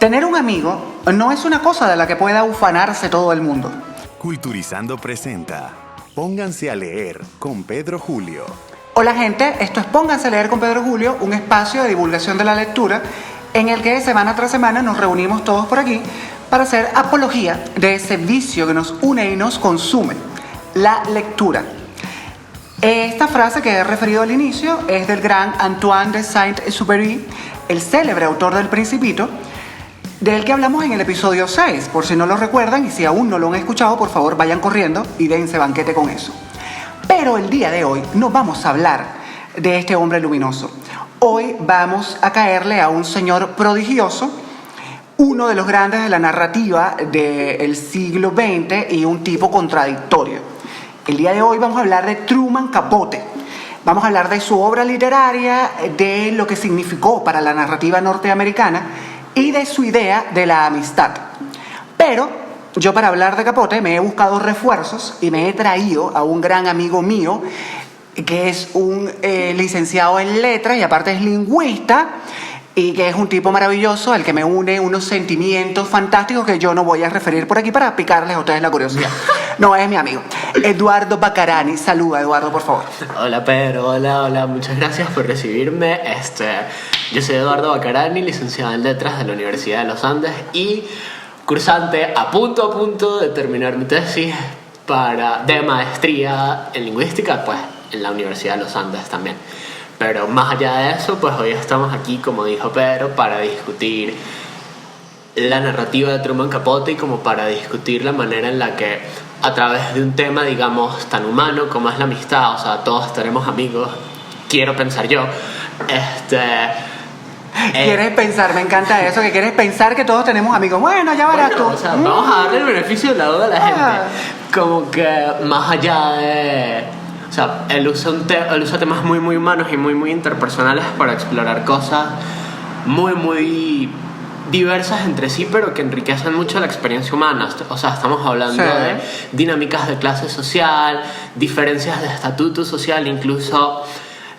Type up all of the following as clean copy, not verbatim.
Tener un amigo no es una cosa de la que pueda ufanarse todo el mundo. Culturizando presenta Pónganse a leer con Pedro Julio. Hola gente, esto es Pónganse a leer con Pedro Julio, un espacio de divulgación de la lectura en el que semana tras semana nos reunimos todos por aquí para hacer apología de ese vicio que nos une y nos consume, la lectura. Esta frase que he referido al inicio es del gran Antoine de Saint-Exupéry, el célebre autor del Principito, del que hablamos en el episodio 6. Por si no lo recuerdan y si aún no lo han escuchado, por favor vayan corriendo y dense banquete con eso. Pero el día de hoy no vamos a hablar de este hombre luminoso. Hoy vamos a caerle a un señor prodigioso, uno de los grandes de la narrativa del siglo XX y un tipo contradictorio. El día de hoy vamos a hablar de Truman Capote. Vamos a hablar de su obra literaria, de lo que significó para la narrativa norteamericana y de su idea de la amistad. Pero yo, para hablar de Capote, me he buscado refuerzos y me he traído a un gran amigo mío que es un licenciado en letras y aparte es lingüista y que es un tipo maravilloso al que me une unos sentimientos fantásticos que yo no voy a referir por aquí para picarles a ustedes la curiosidad. No, es mi amigo Eduardo Bacarani. Saluda, Eduardo, por favor. Hola Pedro, hola, muchas gracias por recibirme. Yo soy Eduardo Bacarani, licenciado en letras de la Universidad de los Andes y cursante a punto de terminar mi tesis de maestría en lingüística, pues en la Universidad de los Andes también. Pero más allá de eso, pues hoy estamos aquí, como dijo Pedro, para discutir la narrativa de Truman Capote y como para discutir la manera en la que, a través de un tema, digamos, tan humano como es la amistad, o sea, todos tenemos amigos, quiero pensar yo, ¿Quieres pensar? Me encanta eso, que quieres pensar que todos tenemos amigos. Bueno, ya verás tú. O sea, vamos a darle el beneficio de la duda a la gente. Como que más allá de... O sea, él usa temas muy humanos y muy interpersonales para explorar cosas muy diversas entre sí, pero que enriquecen mucho la experiencia humana. O sea, estamos hablando de dinámicas de clase social, diferencias de estatuto social, incluso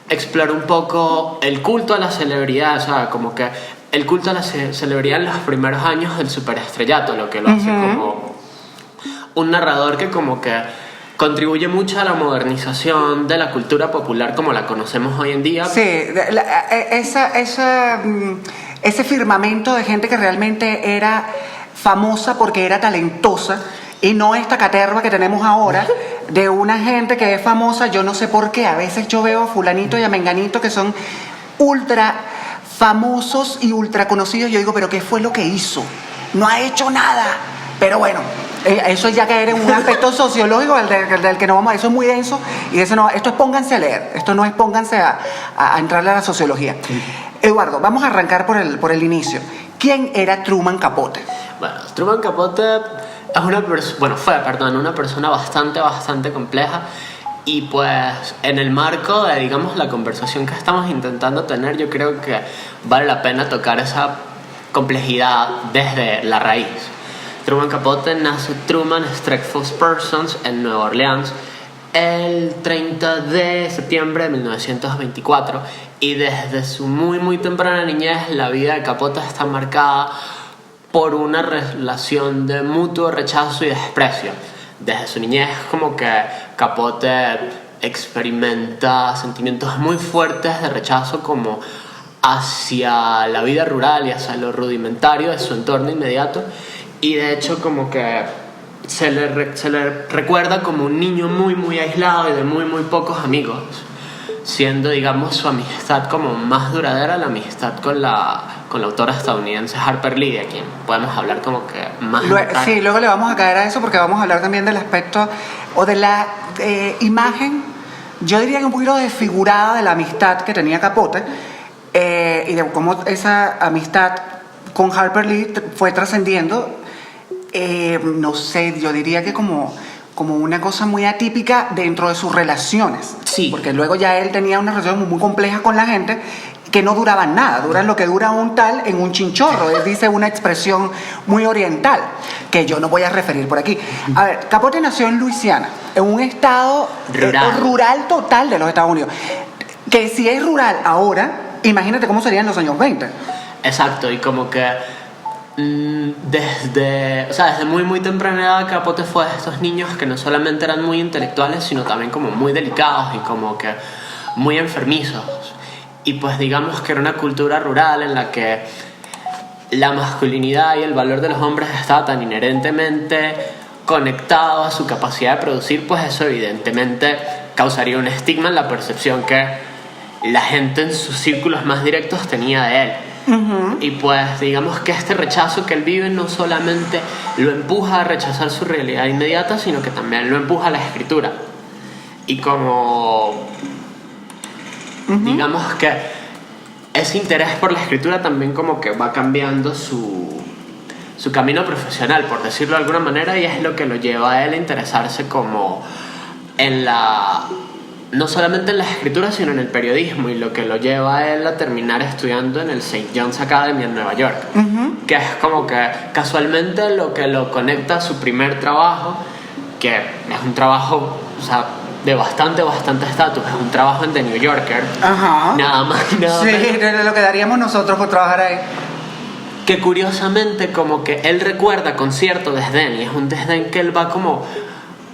explorar un poco el culto a la celebridad, o sea, como que el culto a la celebridad en los primeros años del superestrellato, lo que lo hace como un narrador que como que contribuye mucho a la modernización de la cultura popular como la conocemos hoy en día. Sí, ese firmamento de gente que realmente era famosa porque era talentosa y no esta caterva que tenemos ahora de una gente que es famosa, yo no sé por qué. A veces yo veo a fulanito y a menganito que son ultra famosos y ultra conocidos. Yo digo, ¿pero qué fue lo que hizo? No ha hecho nada. Pero bueno, eso es ya caer en un aspecto sociológico del que no vamos a... Eso es muy denso y eso no, esto es pónganse a leer. Esto no es pónganse a entrarle a la sociología. Eduardo, vamos a arrancar por el inicio. ¿Quién era Truman Capote? Bueno, Truman Capote es una persona bastante compleja y pues en el marco de, digamos, la conversación que estamos intentando tener, yo creo que vale la pena tocar esa complejidad desde la raíz. Truman Capote nace Truman Streckfus Persons en Nueva Orleans el 30 de septiembre de 1924 y desde su muy temprana niñez la vida de Capote está marcada por una relación de mutuo rechazo y desprecio. Desde su niñez como que Capote experimenta sentimientos muy fuertes de rechazo como hacia la vida rural y hacia lo rudimentario de su entorno inmediato, y de hecho como que se le recuerda como un niño muy aislado y de muy pocos amigos, siendo, digamos, su amistad como más duradera la amistad con la autora estadounidense Harper Lee, de quien podemos hablar como que más. Sí, luego le vamos a caer a eso porque vamos a hablar también del aspecto o de la imagen, yo diría que un poquito desfigurada de la amistad que tenía Capote y de cómo esa amistad con Harper Lee fue trascendiendo, no sé, yo diría que como una cosa muy atípica dentro de sus relaciones. Sí. Porque luego ya él tenía una relación muy compleja con la gente que no duraban nada, duran lo que dura un tal en un chinchorro. Él dice una expresión muy oriental que yo no voy a referir por aquí. A ver, Capote nació en Luisiana, en un estado rural total de los Estados Unidos. Que si es rural ahora, imagínate cómo sería en los años 20. Exacto, y como que Desde muy muy temprana edad Capote fue de estos niños que no solamente eran muy intelectuales, sino también como muy delicados y como que muy enfermizos. Y pues digamos que era una cultura rural en la que la masculinidad y el valor de los hombres estaba tan inherentemente conectado a su capacidad de producir, pues eso evidentemente causaría un estigma en la percepción que la gente en sus círculos más directos tenía de él. Y pues digamos que este rechazo que él vive no solamente lo empuja a rechazar su realidad inmediata, sino que también lo empuja a la escritura. Y como digamos que ese interés por la escritura también como que va cambiando su camino profesional, por decirlo de alguna manera, y es lo que lo lleva a él a interesarse como no solamente en la escritura, sino en el periodismo, y lo que lo lleva a él a terminar estudiando en el St. John's Academy en Nueva York, que es como que casualmente lo que lo conecta a su primer trabajo, que es un trabajo, o sea, de bastante estatus, es un trabajo en The New Yorker. Nada más y nada menos. Sí, de lo que daríamos nosotros por trabajar ahí. Que curiosamente como que él recuerda con cierto desdén, y es un desdén que él va como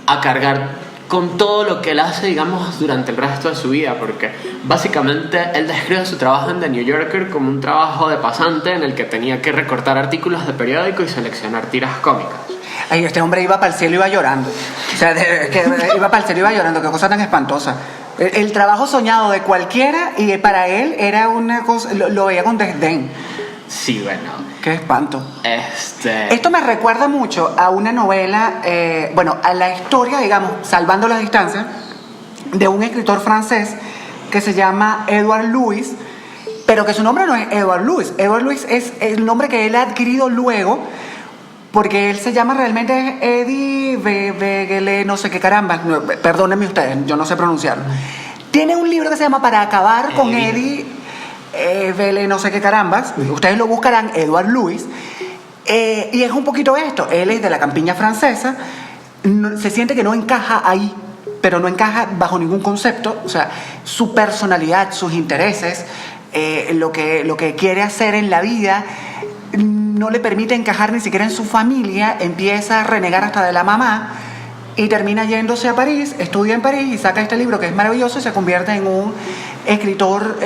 a cargar con todo lo que él hace, digamos, durante el resto de su vida, porque básicamente él describe su trabajo en The New Yorker como un trabajo de pasante en el que tenía que recortar artículos de periódico y seleccionar tiras cómicas. Ay, este hombre iba para el cielo y iba llorando. O sea, iba para el cielo y iba llorando, qué cosa tan espantosa. El trabajo soñado de cualquiera, y para él era una cosa, lo veía con desdén. Sí, bueno. Qué espanto. Esto me recuerda mucho a una novela, a la historia, digamos, salvando las distancias, de un escritor francés que se llama Edouard Louis, pero que su nombre no es Edouard Louis. Edouard Louis es el nombre que él ha adquirido luego, porque él se llama realmente Eddie Vegele, no sé qué caramba, perdónenme ustedes, yo no sé pronunciarlo. Tiene un libro que se llama Para acabar con Eddie Vele, no sé qué carambas. Ustedes lo buscarán, Edouard Louis. Y es un poquito esto. Él es de la campiña francesa. Se siente que no encaja ahí, pero no encaja bajo ningún concepto. O sea, su personalidad, sus intereses, lo que quiere hacer en la vida no le permite encajar ni siquiera en su familia. Empieza a renegar hasta de la mamá y termina yéndose a París, estudia en París y saca este libro que es maravilloso y se convierte en un escritor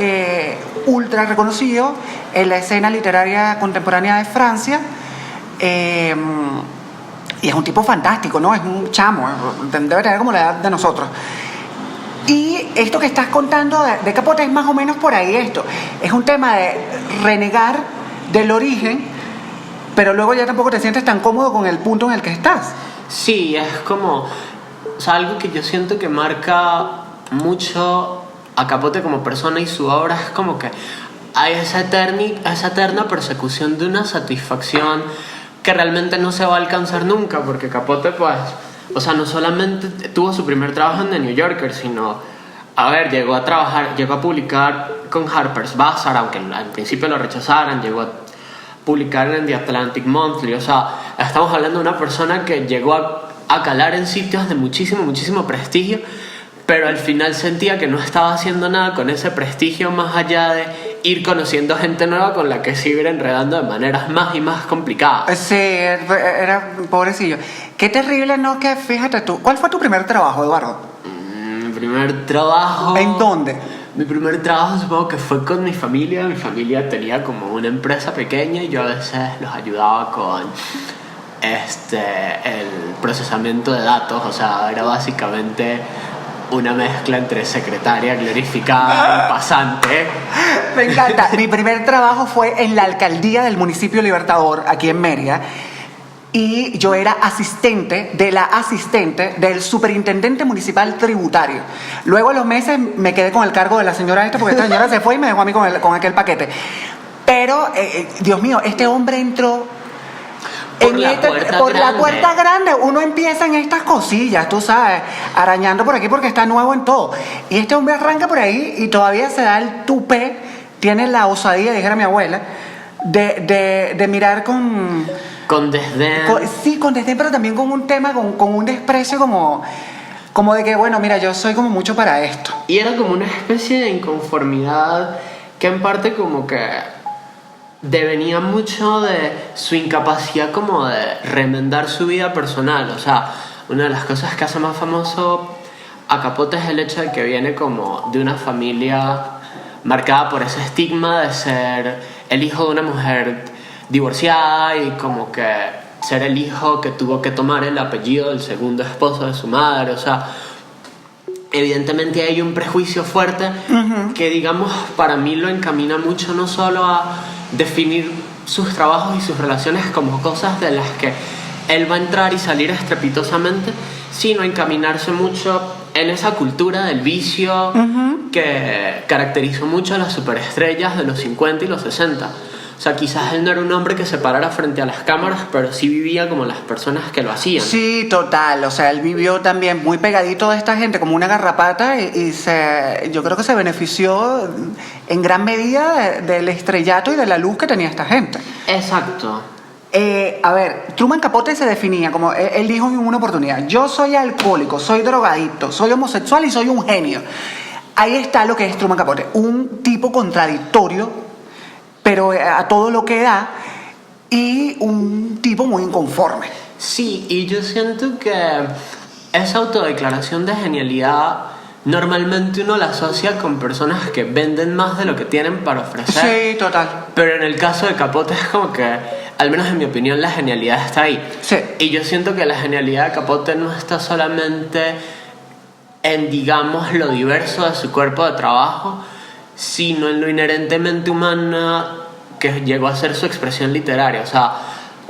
ultra reconocido en la escena literaria contemporánea de Francia. Y es un tipo fantástico, ¿no? Es un chamo, debe tener como la edad de nosotros. Y esto que estás contando de Capote es más o menos por ahí esto. Es un tema de renegar del origen, pero luego ya tampoco te sientes tan cómodo con el punto en el que estás. Sí, es como, o sea, algo que yo siento que marca mucho a Capote como persona y su obra es como que hay esa eterna persecución de una satisfacción que realmente no se va a alcanzar nunca, porque Capote, pues, o sea, no solamente tuvo su primer trabajo en The New Yorker, sino, llegó a publicar con Harper's Bazaar, aunque al principio lo rechazaran, llegó a publicar en The Atlantic Monthly. O sea, estamos hablando de una persona que llegó a calar en sitios de muchísimo prestigio, pero al final sentía que no estaba haciendo nada con ese prestigio más allá de ir conociendo gente nueva con la que se iba enredando de maneras más y más complicadas. Sí, era pobrecillo. Qué terrible, ¿no? Que fíjate tú, ¿cuál fue tu primer trabajo, Eduardo? Mi primer trabajo... ¿En dónde? Mi primer trabajo supongo que fue con mi familia. Mi familia tenía como una empresa pequeña y yo a veces los ayudaba con el procesamiento de datos. O sea, era básicamente una mezcla entre secretaria glorificada y pasante. Me encanta. Mi primer trabajo fue en la alcaldía del municipio Libertador, aquí en Mérida. Y yo era asistente del superintendente municipal tributario. Luego a los meses me quedé con el cargo de la señora esta, porque esta señora se fue y me dejó a mí con aquel paquete. Pero, Dios mío, este hombre entró por la puerta grande. Uno empieza en estas cosillas, tú sabes, arañando por aquí porque está nuevo en todo. Y este hombre arranca por ahí y todavía se da el tupé, tiene la osadía, dijera mi abuela, de mirar con desdén. Con desdén, pero también con un tema, con un desprecio como de que, bueno, mira, yo soy como mucho para esto. Y era como una especie de inconformidad que en parte como que devenía mucho de su incapacidad como de remendar su vida personal. O sea, una de las cosas que hace más famoso a Capote es el hecho de que viene como de una familia marcada por ese estigma de ser el hijo de una mujer divorciada y como que ser el hijo que tuvo que tomar el apellido del segundo esposo de su madre. O sea, evidentemente hay un prejuicio fuerte que, digamos, para mí lo encamina mucho no solo a definir sus trabajos y sus relaciones como cosas de las que él va a entrar y salir estrepitosamente, sino a encaminarse mucho en esa cultura del vicio que caracterizó mucho a las superestrellas de los 50 y los 60. O sea, quizás él no era un hombre que se parara frente a las cámaras, pero sí vivía como las personas que lo hacían. Sí, total. O sea, él vivió también muy pegadito de esta gente, como una garrapata, yo creo que se benefició en gran medida del estrellato y de la luz que tenía esta gente. Exacto. A ver, Truman Capote se definía como, él dijo en una oportunidad: yo soy alcohólico, soy drogadicto, soy homosexual y soy un genio. Ahí está lo que es Truman Capote, un tipo contradictorio, pero a todo lo que da, y un tipo muy inconforme. Sí, y yo siento que esa autodeclaración de genialidad normalmente uno la asocia con personas que venden más de lo que tienen para ofrecer. Sí, total. Pero en el caso de Capote es como que, al menos en mi opinión, la genialidad está ahí. Sí. Y yo siento que la genialidad de Capote no está solamente en, digamos, lo diverso de su cuerpo de trabajo, sino en lo inherentemente humana que llegó a ser su expresión literaria. O sea,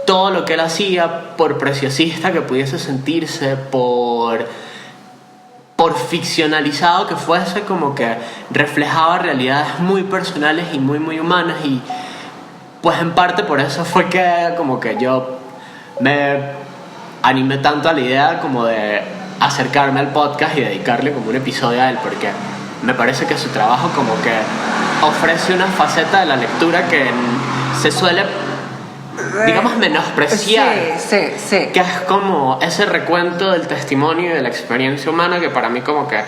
todo lo que él hacía, por preciosista que pudiese sentirse, por ficcionalizado que fuese, como que reflejaba realidades muy personales y muy, muy humanas. Y pues en parte por eso fue que como que yo me animé tanto a la idea como de acercarme al podcast y dedicarle como un episodio a él, porque me parece que su trabajo como que ofrece una faceta de la lectura que se suele, digamos, menospreciar. Sí. Que es como ese recuento del testimonio y de la experiencia humana, que para mí como que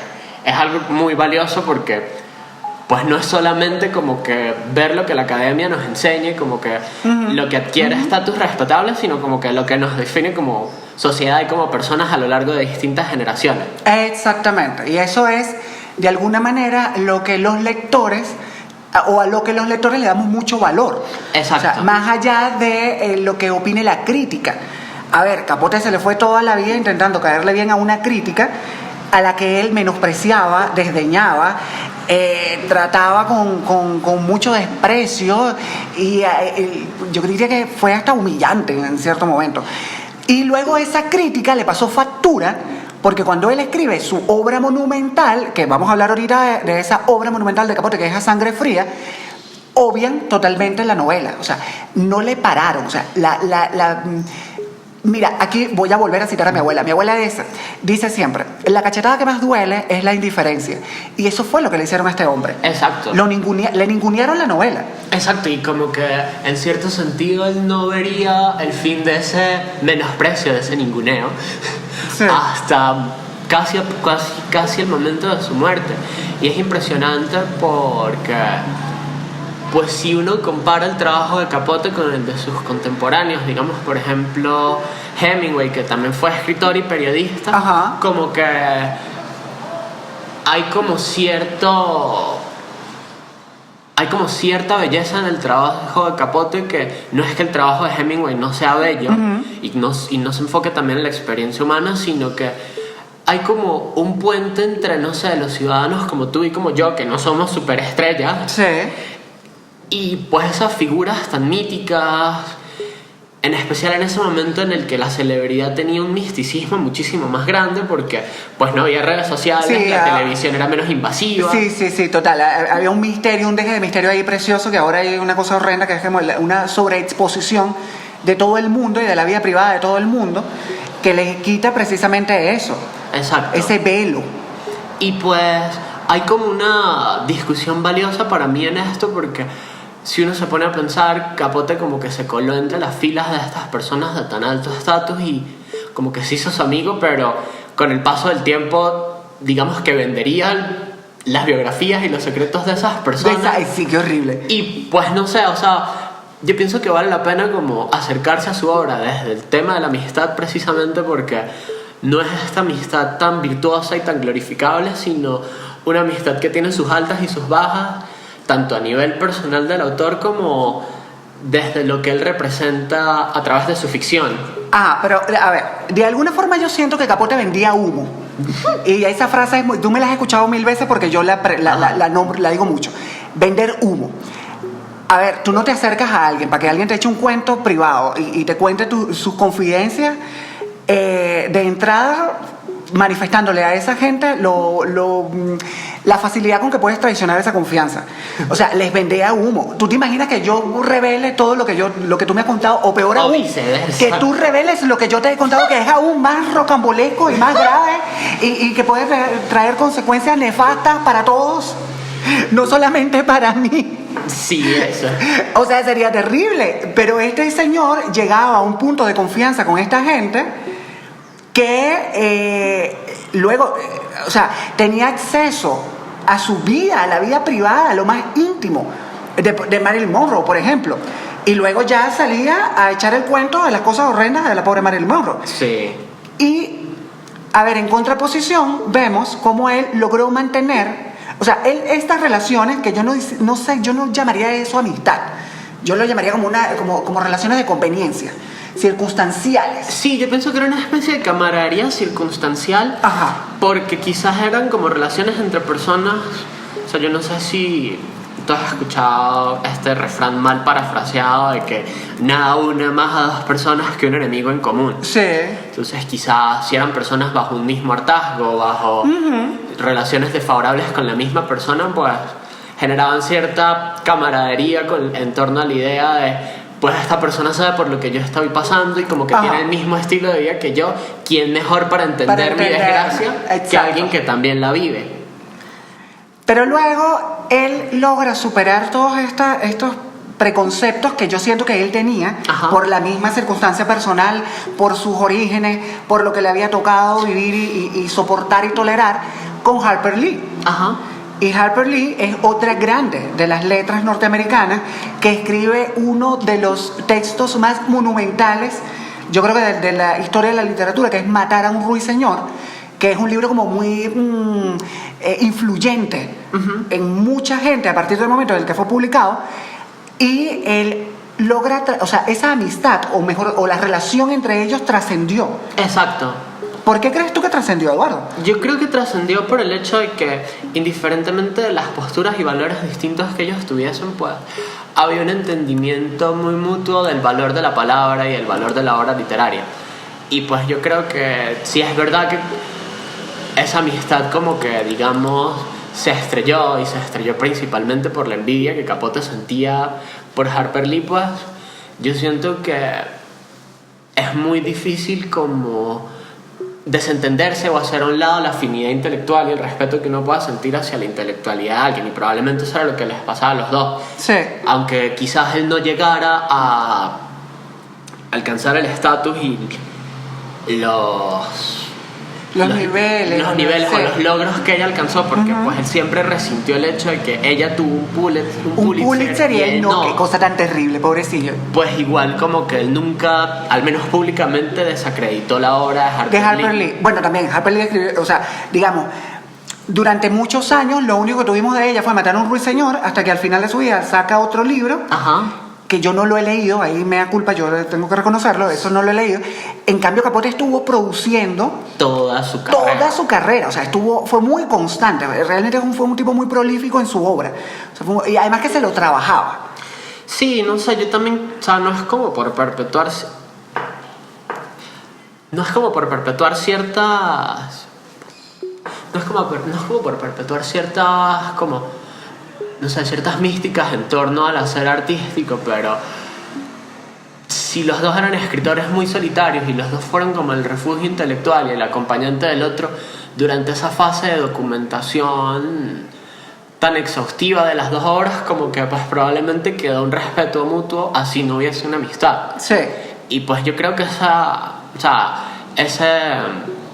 es algo muy valioso, porque pues no es solamente como que ver lo que la academia nos enseña, como que lo que adquiere estatus respetable, sino como que lo que nos define como sociedad y como personas a lo largo de distintas generaciones. Exactamente. Y eso es, de alguna manera, lo que los lectores, o a lo que los lectores le damos mucho valor. Exacto. O sea, más allá de lo que opine la crítica. A ver, Capote se le fue toda la vida intentando caerle bien a una crítica a la que él menospreciaba, desdeñaba, trataba con mucho desprecio, y yo diría que fue hasta humillante en cierto momento. Y luego esa crítica le pasó factura, porque cuando él escribe su obra monumental, que vamos a hablar ahorita de esa obra monumental de Capote, que es A Sangre Fría, obvian totalmente la novela. O sea, no le pararon. O sea, mira, aquí voy a volver a citar a mi abuela. Mi abuela dice siempre: la cachetada que más duele es la indiferencia. Y eso fue lo que le hicieron a este hombre. Exacto. Le ningunearon la novela. Exacto, y como que en cierto sentido él no vería el fin de ese menosprecio, de ese ninguneo, sí, hasta casi el momento de su muerte. Y es impresionante porque, pues, si uno compara el trabajo de Capote con el de sus contemporáneos, digamos, por ejemplo, Hemingway, que también fue escritor y periodista, ajá, como que hay como cierta belleza en el trabajo de Capote, que no es que el trabajo de Hemingway no sea bello, y no se enfoque también en la experiencia humana, sino que hay como un puente entre, no sé, los ciudadanos como tú y como yo, que no somos superestrellas. Sí. Y pues esas figuras tan míticas, en especial en ese momento en el que la celebridad tenía un misticismo muchísimo más grande, porque pues no había redes sociales, sí, la televisión era menos invasiva. Sí, total. Había un misterio, un deje de misterio ahí precioso, que ahora hay una cosa horrenda, que es como una sobreexposición de todo el mundo y de la vida privada de todo el mundo, que les quita precisamente eso. Exacto. Ese velo. Y pues hay como una discusión valiosa para mí en esto, porque si uno se pone a pensar, Capote como que se coló entre las filas de estas personas de tan alto estatus y como que se hizo su amigo, pero con el paso del tiempo, digamos que vendería las biografías y los secretos de esas personas. Ay, sí, qué horrible. Y pues no sé, o sea, yo pienso que vale la pena como acercarse a su obra desde el tema de la amistad, precisamente porque no es esta amistad tan virtuosa y tan glorificable, sino una amistad que tiene sus altas y sus bajas, tanto a nivel personal del autor como desde lo que él representa a través de su ficción. Pero a ver, de alguna forma yo siento que Capote vendía humo. Y esa frase, tú me la has escuchado 1000 veces porque yo la digo mucho. Vender humo. A ver, tú no te acercas a alguien para que alguien te eche un cuento privado y te cuente sus confidencias de entrada, manifestándole a esa gente la facilidad con que puedes traicionar esa confianza. O sea, les vendía humo. ¿Tú te imaginas que yo revele todo lo que tú me has contado? O peor aún, que tú reveles lo que yo te he contado, que es aún más rocambolesco y más grave y que puede traer consecuencias nefastas para todos, no solamente para mí. Sí, eso. O sea, sería terrible. Pero este señor llegaba a un punto de confianza con esta gente que luego, o sea, tenía acceso a su vida, a la vida privada, a lo más íntimo de Marilyn Monroe, por ejemplo. Y luego ya salía a echar el cuento de las cosas horrendas de la pobre Marilyn Monroe. Sí. Y, a ver, en contraposición, vemos cómo él logró mantener, o sea, estas relaciones que yo no sé, yo no llamaría eso amistad. Yo lo llamaría como relaciones de conveniencia, circunstanciales. Sí, yo pienso que era una especie de camaradería circunstancial. Ajá. Porque quizás eran como relaciones entre personas. O sea, yo no sé si tú has escuchado este refrán mal parafraseado de que nada une más a dos personas que un enemigo en común. Sí. Entonces quizás si eran personas bajo un mismo hartazgo, bajo relaciones desfavorables con la misma persona, pues generaban cierta camaradería en torno a la idea de, pues esta persona sabe por lo que yo estoy pasando y como que tiene el mismo estilo de vida que yo, ¿quién mejor para entender mi desgracia que alguien que también la vive? Pero luego él logra superar todos estos preconceptos que yo siento que él tenía. Ajá. Por la misma circunstancia personal, por sus orígenes, por lo que le había tocado vivir y soportar y tolerar con Harper Lee. Ajá. Y Harper Lee es otra grande de las letras norteamericanas que escribe uno de los textos más monumentales, yo creo que de la historia de la literatura, que es Matar a un ruiseñor, que es un libro como muy influyente en mucha gente a partir del momento en el que fue publicado. Y él logra, o sea, esa amistad, o la relación entre ellos trascendió. Exacto. ¿Por qué crees tú que trascendió, Eduardo? Yo creo que trascendió por el hecho de que, indiferentemente de las posturas y valores distintos que ellos tuviesen, pues había un entendimiento muy mutuo del valor de la palabra y el valor de la obra literaria. Y pues yo creo que sí es verdad que esa amistad como que, digamos, se estrelló, y se estrelló principalmente por la envidia que Capote sentía por Harper Lee, pues yo siento que es muy difícil como desentenderse o hacer a un lado la afinidad intelectual y el respeto que uno pueda sentir hacia la intelectualidad de alguien, y probablemente eso era lo que les pasaba a los dos. Sí. Aunque quizás él no llegara a alcanzar el estatus y los niveles sí, o los logros que ella alcanzó, porque pues él siempre resintió el hecho de que ella tuvo un Pulitzer y él no. Qué cosa tan terrible, pobrecillo. Pues igual como que él nunca, al menos públicamente, desacreditó la obra de Harper Lee. Bueno, también Harper Lee escribió, o sea, digamos, durante muchos años lo único que tuvimos de ella fue Matar a un ruiseñor, hasta que al final de su vida saca otro libro. Ajá. Que yo no lo he leído, ahí me da culpa, yo tengo que reconocerlo, eso no lo he leído. En cambio, Capote estuvo produciendo toda su carrera, o sea, fue muy constante, realmente fue un tipo muy prolífico en su obra, o sea, y además que se lo trabajaba. Sí, no sé, yo también, o sea, no es como por perpetuar ciertas, como no sé, ciertas místicas en torno al hacer artístico, pero si los dos eran escritores muy solitarios y los dos fueron como el refugio intelectual y el acompañante del otro durante esa fase de documentación tan exhaustiva de las dos obras, como que pues probablemente quedó un respeto mutuo, así no hubiese una amistad. Sí. Y pues yo creo que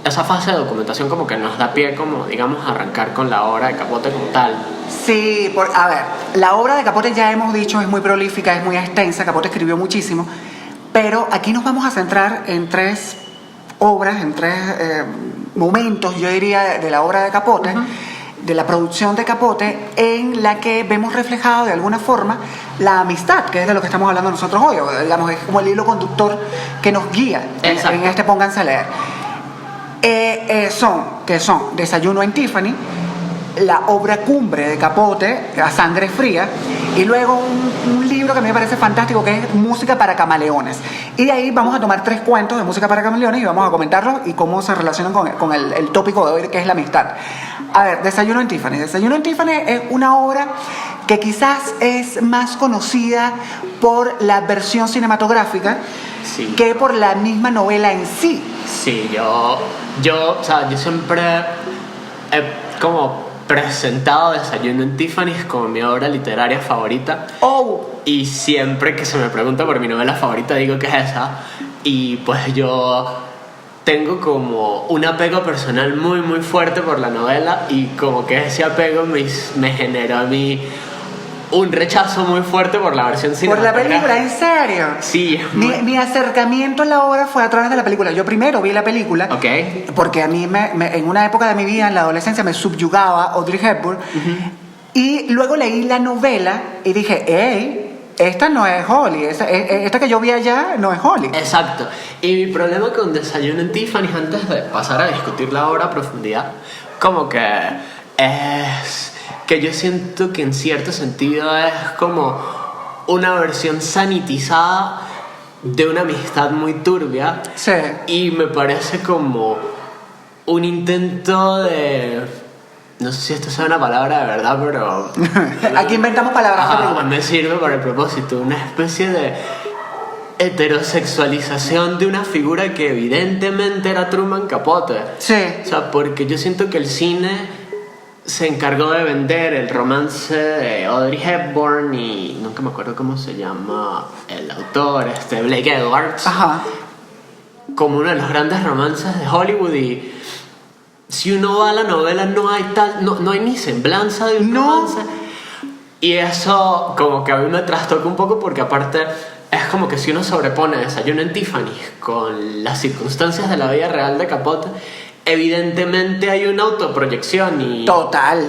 esa fase de documentación como que nos da pie como, digamos, a arrancar con la obra de Capote como tal. Sí, a ver, la obra de Capote ya hemos dicho es muy prolífica, es muy extensa, Capote escribió muchísimo, pero aquí nos vamos a centrar en tres obras, en tres momentos, yo diría, de la obra de Capote, de la producción de Capote, en la que vemos reflejado de alguna forma la amistad, que es de lo que estamos hablando nosotros hoy, o, digamos, es como el hilo conductor que nos guía en este Pónganse a leer. Son Desayuno en Tiffany, la obra cumbre de Capote, A Sangre Fría, y luego un libro que a mí me parece fantástico, que es Música para Camaleones. Y de ahí vamos a tomar 3 cuentos de Música para Camaleones y vamos a comentarlos y cómo se relacionan con el tópico de hoy, que es la amistad. A ver, Desayuno en Tiffany. Desayuno en Tiffany es una obra que quizás es más conocida por la versión cinematográfica que por la misma novela en sí. Sí, yo siempre he como presentado Desayuno en Tiffany's como mi obra literaria favorita. Y siempre que se me pregunta por mi novela favorita digo que es esa. Y pues yo tengo como un apego personal muy muy fuerte por la novela, y como que ese apego me generó a mí un rechazo muy fuerte por la versión cinematográfica. ¿Por la película? ¿En serio? Sí. Mi acercamiento a la obra fue a través de la película. Yo primero vi la película, porque a mí en una época de mi vida, en la adolescencia, me subyugaba Audrey Hepburn, y luego leí la novela y dije, hey, esta no es Holly, esta que yo vi allá no es Holly. Exacto. Y mi problema con Desayuno en Tiffany, antes de pasar a discutir la obra a profundidad, como que es que yo siento que en cierto sentido es como una versión sanitizada de una amistad muy turbia. Sí. Y me parece como un intento de... No sé si esto sea una palabra de verdad, pero... Aquí inventamos palabras. Me sirve para el propósito. Una especie de heterosexualización de una figura que evidentemente era Truman Capote. Sí. O sea, porque yo siento que el cine se encargó de vender el romance de Audrey Hepburn y nunca me acuerdo cómo se llama el autor, Blake Edwards, como uno de los grandes romances de Hollywood. Y si uno va a la novela no hay ni semblanza de un romance. Y eso como que a mí me trastoca un poco, porque aparte es como que si uno sobrepone Desayuno en Tiffany con las circunstancias de la vida real de Capote, evidentemente hay una autoproyección y... Total.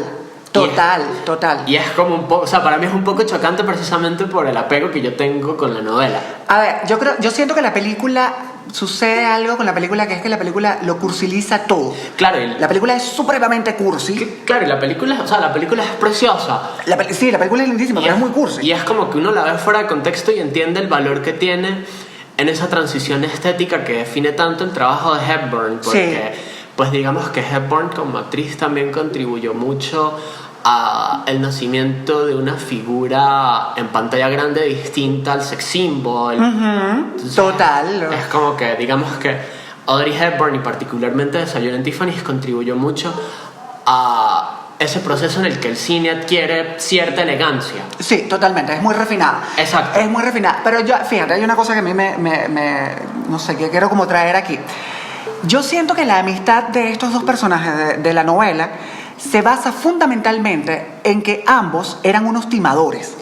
Y es como un poco... O sea, para mí es un poco chocante precisamente por el apego que yo tengo con la novela. A ver, yo siento que la película... Sucede algo con la película, que es que la película lo cursiliza todo. Claro. La película es supremamente cursi. Claro, y la película es preciosa. Sí, la película es lindísima, pero es muy cursi. Y es como que uno la ve fuera de contexto y entiende el valor que tiene en esa transición estética que define tanto el trabajo de Hepburn. Porque... pues digamos que Hepburn como actriz también contribuyó mucho a el nacimiento de una figura en pantalla grande distinta al sex symbol. Entonces, total. Es como que digamos que Audrey Hepburn y particularmente Desayuno en Tiffany's contribuyó mucho a ese proceso en el que el cine adquiere cierta elegancia. Sí, totalmente, es muy refinada. Exacto. Es muy refinada, pero yo, fíjate, hay una cosa que a mí no sé, que quiero como traer aquí. Yo siento que la amistad de estos dos personajes de la novela se basa fundamentalmente en que ambos eran unos timadores.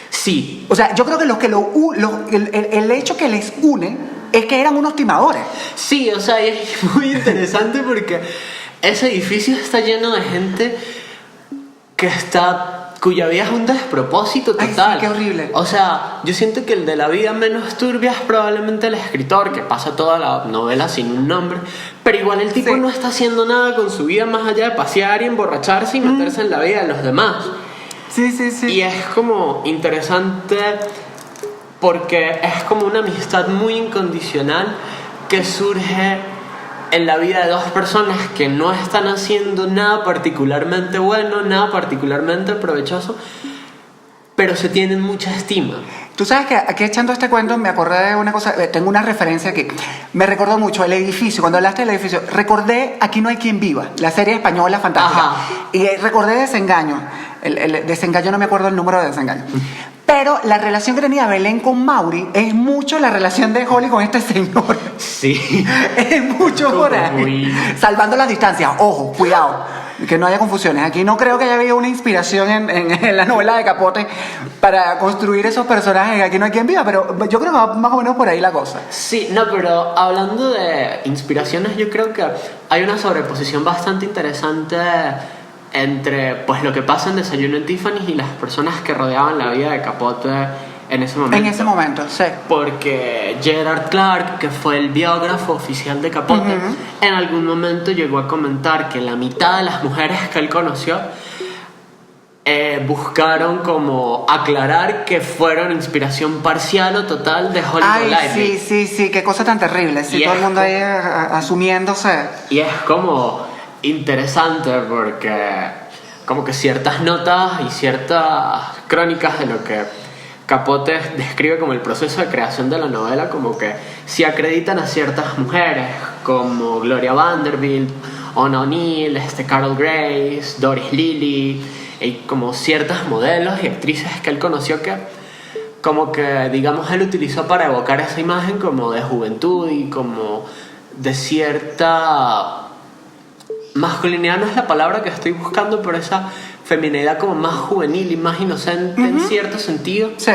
Sí. O sea, yo creo que el hecho que les une es que eran unos timadores. Sí, o sea, es muy interesante porque ese edificio está lleno de gente cuya vida es un despropósito total. Ay, sí, qué horrible. O sea, yo siento que el de la vida menos turbia es probablemente el escritor, que pasa toda la novela sin un nombre, pero igual el tipo no está haciendo nada con su vida más allá de pasear y emborracharse y meterse en la vida de los demás. Sí. Y es como interesante porque es como una amistad muy incondicional que surge en la vida de dos personas que no están haciendo nada particularmente bueno, nada particularmente provechoso, pero se tienen mucha estima. Tú sabes que aquí echando este cuento me acordé de una cosa, tengo una referencia que me recordó mucho el edificio. Cuando hablaste del edificio, recordé Aquí no hay quien viva, la serie española fantástica. Y recordé Desengaño. El Desengaño, no me acuerdo el número de Desengaño. Pero la relación que tenía Belén con Mauri es mucho la relación de Holly con este señor. Sí. Es mucho Como por ahí. muy- Salvando las distancias. Ojo, cuidado. Que no haya confusiones. Aquí no creo que haya habido una inspiración en la novela de Capote para construir esos personajes. Aquí no hay quien viva, pero yo creo que va más o menos por ahí la cosa. Sí, no, pero hablando de inspiraciones, yo creo que hay una sobreposición bastante interesante entre pues lo que pasa en Desayuno en Tiffany's y las personas que rodeaban la vida de Capote en ese momento. En ese momento, sí. Porque Gerard Clark, que fue el biógrafo oficial de Capote, en algún momento llegó a comentar que la mitad de las mujeres que él conoció buscaron como aclarar que fueron inspiración parcial o total de Holly Ay, Golightly. sí, qué cosa tan terrible. Sí, Y todo es el mundo ahí asumiéndose. Y es como interesante porque como que ciertas notas y ciertas crónicas de lo que Capote describe como el proceso de creación de la novela, como que se acreditan a ciertas mujeres como Gloria Vanderbilt, Ona O'Neill, Carol Grace, Doris Lilly, y como ciertas modelos y actrices que él conoció que como que digamos él utilizó para evocar esa imagen como de juventud y como de cierta masculinidad, no es la palabra que estoy buscando, pero esa feminidad como más juvenil y más inocente en cierto sentido, Sí.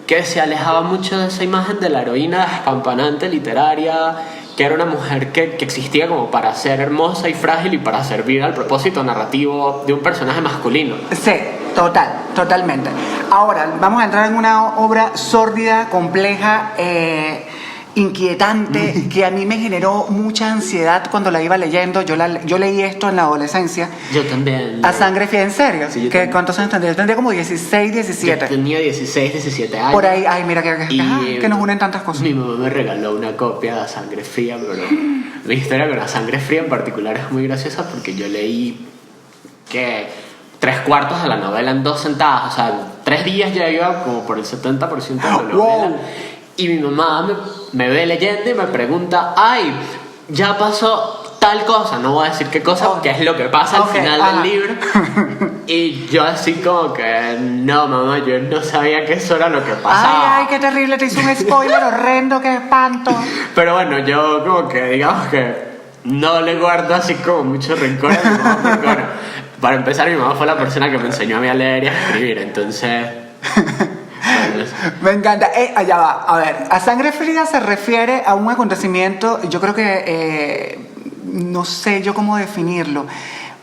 que se alejaba mucho de esa imagen de la heroína despampanante literaria, que era una mujer que existía como para ser hermosa y frágil y para servir al propósito narrativo de un personaje masculino. Sí, totalmente. Ahora, vamos a entrar en una obra sórdida, compleja, inquietante, que a mí me generó mucha ansiedad cuando la iba leyendo. Yo leí esto en la adolescencia. Yo también. A sangre fría, ¿en serio? Sí, yo ¿Qué, también. ¿Cuántos años tendría? Yo tendría como 16, Yo 17. tenía 16, 17 años. Por ahí, ay, mira Y que nos unen tantas cosas. Mi mamá me regaló una copia de A Sangre Fría, pero mi historia con A Sangre Fría en particular es muy graciosa porque yo leí que 3/4 de la novela en 2 sentadas, o sea, en 3 días ya iba como por el 70% de la novela. Wow. Y mi mamá me ve leyendo y me pregunta, ay, ya pasó tal cosa, no voy a decir qué cosa, porque es lo que pasa Ok, al final ajá. del libro. Y yo así como que, no mamá, yo no sabía que eso era lo que pasaba. Ay, qué terrible, te hizo un spoiler horrendo, qué espanto. Pero bueno, yo como que digamos que no le guardo así como mucho rencor a mi mamá, porque bueno, para empezar mi mamá fue la persona que me enseñó a mí a leer y a escribir, entonces... bueno, Me encanta. Allá va. A ver, A Sangre Fría se refiere a un acontecimiento, yo creo que, no sé yo cómo definirlo,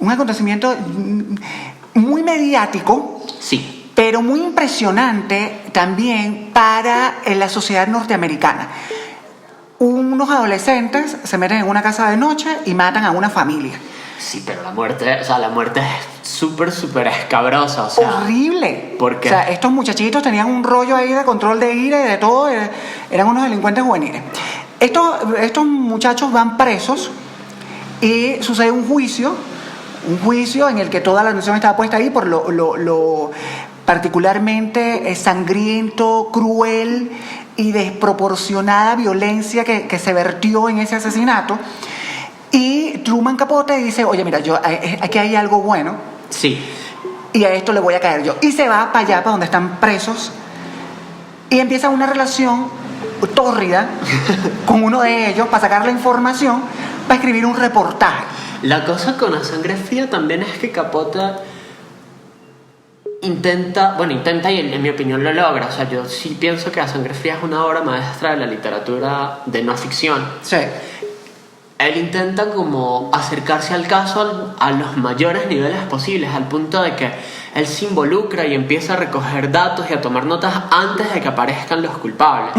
un acontecimiento muy mediático, sí, pero muy impresionante también para la sociedad norteamericana. Unos adolescentes se meten en una casa de noche y matan a una familia. sí, pero la muerte es súper, súper escabrosa, o sea... Horrible. ¿Por qué? O sea, estos muchachitos tenían un rollo ahí de control de ira y de todo. Eran unos delincuentes juveniles. Estos muchachos van presos y sucede un juicio en el que toda la atención estaba puesta ahí por lo particularmente sangriento, cruel y desproporcionada violencia que se vertió en ese asesinato. Y Truman Capote dice, oye, mira, aquí hay algo bueno Sí, y a esto le voy a caer yo. Y se va para allá, para donde están presos, y empieza una relación tórrida con uno de ellos para sacar la información, para escribir un reportaje. la cosa con A Sangre Fría también es que Capote intenta y en mi opinión lo logra, o sea, yo sí pienso que A Sangre Fría es una obra maestra de la literatura de no ficción. Sí. Él intenta como acercarse al caso a los mayores niveles posibles, al punto de que él se involucra y empieza a recoger datos y a tomar notas antes de que aparezcan los culpables.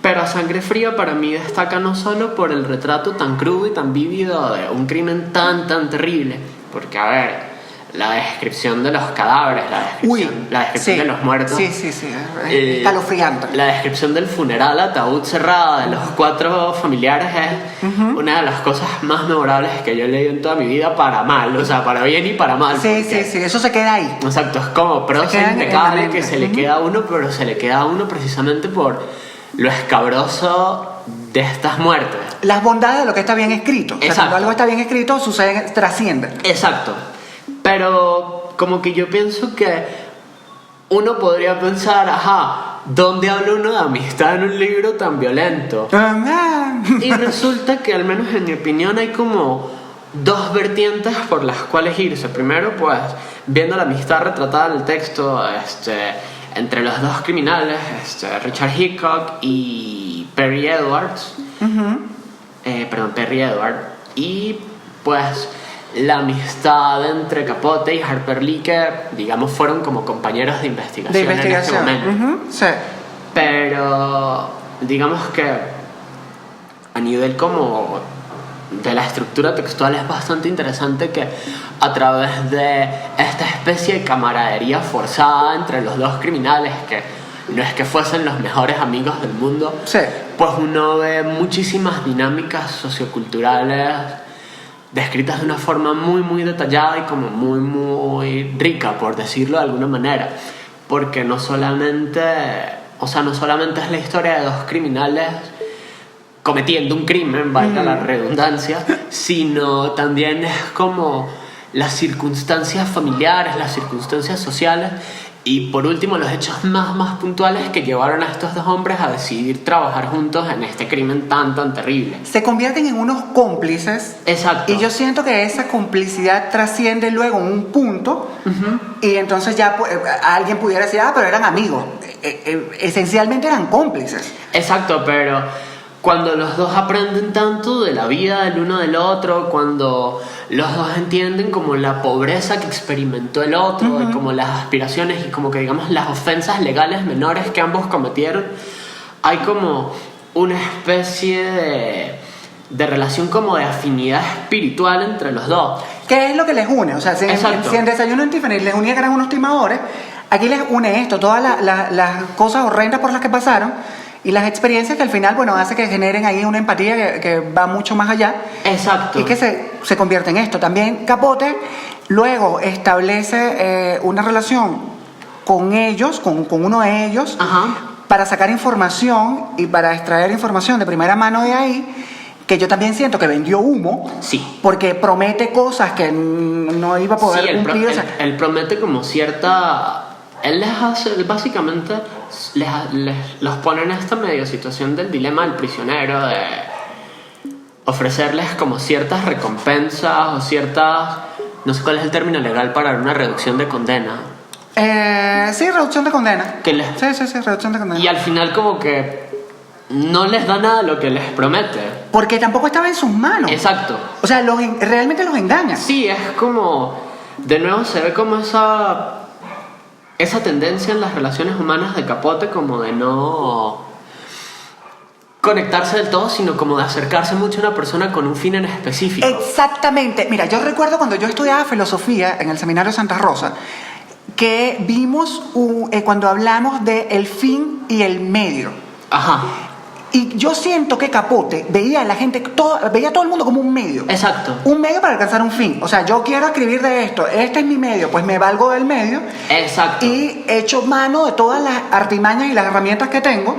Pero A Sangre Fría para mí destaca no solo por el retrato tan crudo y tan vívido de un crimen tan terrible, porque a ver, la descripción de los cadáveres, la descripción sí, de los muertos. Sí, escalofriante. La descripción del funeral, ataúd cerrado de los 4 familiares es una de las cosas más memorables que yo he leído en toda mi vida, para mal, o sea, para bien y para mal. Sí, porque- sí, eso se queda ahí. Exacto, es como prosa queda en la impecable mente. que se le queda a uno, pero se le queda a uno precisamente por lo escabroso de estas muertes. Las bondades de lo que está bien escrito. O sea, Exacto. cuando algo está bien escrito, trasciende. Exacto. Pero como que yo pienso que uno podría pensar, ajá, ¿dónde habla uno de amistad en un libro tan violento? Y resulta que, al menos en mi opinión, hay como dos vertientes por las cuales irse. Primero, pues, viendo la amistad retratada en el texto entre los dos criminales, Richard Hickok y Perry Edwards. Perry Edward. Y pues la amistad entre Capote y Harper Lee, que digamos fueron como compañeros de investigación, en ese momento. Sí. Pero digamos que a nivel como de la estructura textual es bastante interesante que a través de esta especie de camaradería forzada entre los dos criminales, que no es que fuesen los mejores amigos del mundo, Sí. pues uno ve muchísimas dinámicas socioculturales descritas de una forma muy muy detallada y como muy muy rica, por decirlo de alguna manera, porque no solamente es la historia de dos criminales cometiendo un crimen, valga la redundancia, sino también es como las circunstancias familiares, las circunstancias sociales y por último los hechos más puntuales que llevaron a estos dos hombres a decidir trabajar juntos en este crimen tan terrible. Se convierten en unos cómplices. Exacto. Y yo siento que esa complicidad trasciende luego un punto y entonces ya alguien pudiera decir, pero eran amigos. Esencialmente eran cómplices. Exacto, pero cuando los dos aprenden tanto de la vida del uno del otro, cuando los dos entienden como la pobreza que experimentó el otro y como las aspiraciones y como que digamos las ofensas legales menores que ambos cometieron, hay como una especie de relación como de afinidad espiritual entre los dos. ¿Qué es lo que les une? O sea, si en Desayuno en Tiffany les unía que eran unos timadores, aquí les une esto, todas las cosas horrendas por las que pasaron y las experiencias que al final, bueno, hace que generen ahí una empatía que va mucho más allá. Exacto. Y que se convierte en esto. También Capote luego establece una relación con ellos, con uno de ellos, para sacar información y para extraer información de primera mano de ahí, que yo también siento que vendió humo. Sí. Porque promete cosas que no iba a poder cumplir. Él promete como cierta... Él básicamente los pone en esta medio situación del dilema del prisionero, de ofrecerles como ciertas recompensas o ciertas, no sé cuál es el término legal para una reducción de condena. Sí, reducción de condena. Sí, reducción de condena. Y al final como que no les da nada lo que les promete. Porque tampoco estaba en sus manos. Exacto. O sea, realmente los engaña. Sí, es como, de nuevo se ve como esa tendencia en las relaciones humanas de Capote, como de no conectarse del todo, sino como de acercarse mucho a una persona con un fin en específico. Exactamente. Mira, yo recuerdo cuando yo estudiaba filosofía en el seminario Santa Rosa, que vimos cuando hablamos de el fin y el medio. Ajá. Y yo siento que Capote veía a la gente, veía a todo el mundo como un medio. Exacto. Un medio para alcanzar un fin. O sea, yo quiero escribir de esto, este es mi medio, pues me valgo del medio. Exacto. Y echo mano de todas las artimañas y las herramientas que tengo